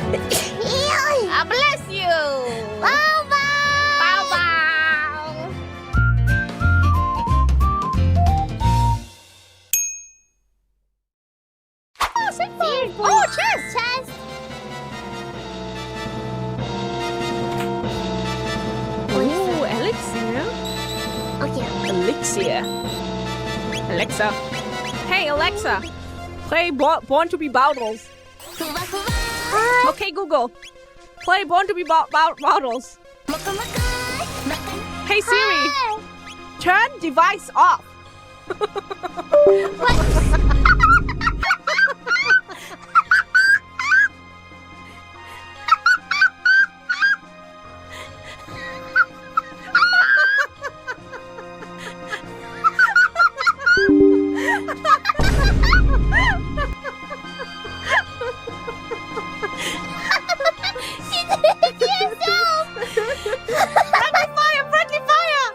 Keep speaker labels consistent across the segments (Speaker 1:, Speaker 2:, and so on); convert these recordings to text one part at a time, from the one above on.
Speaker 1: Bless you.
Speaker 2: Bow bow.
Speaker 1: Bow bow. Oh, simple. Oh, chest.
Speaker 2: Chest.
Speaker 1: Ooh, elixir.
Speaker 2: Okay.
Speaker 1: Elixir. Alexa. Hey, Alexa. Play Born to be Bottles. Okay, Google. Play Born to be Bottles. Hey, Siri. Turn device off.
Speaker 2: What?
Speaker 1: Friendly fire!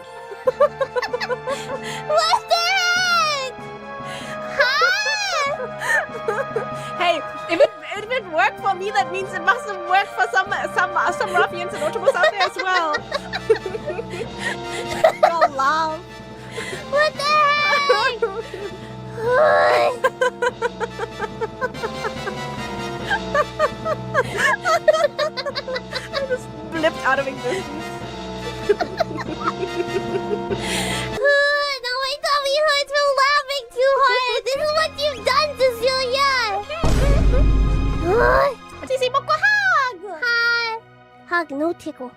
Speaker 2: What the heck? Huh?
Speaker 1: Hey, if it worked for me, that means it must have worked for some ruffians and autobots out there as well. You'll laugh.
Speaker 2: What the heck?
Speaker 1: I just blipped out of existence.
Speaker 2: Now my tummy hurts from laughing too hard. This is what you've done, Cecilia.
Speaker 1: Mococo hug!
Speaker 2: Hi. Hug, no tickle.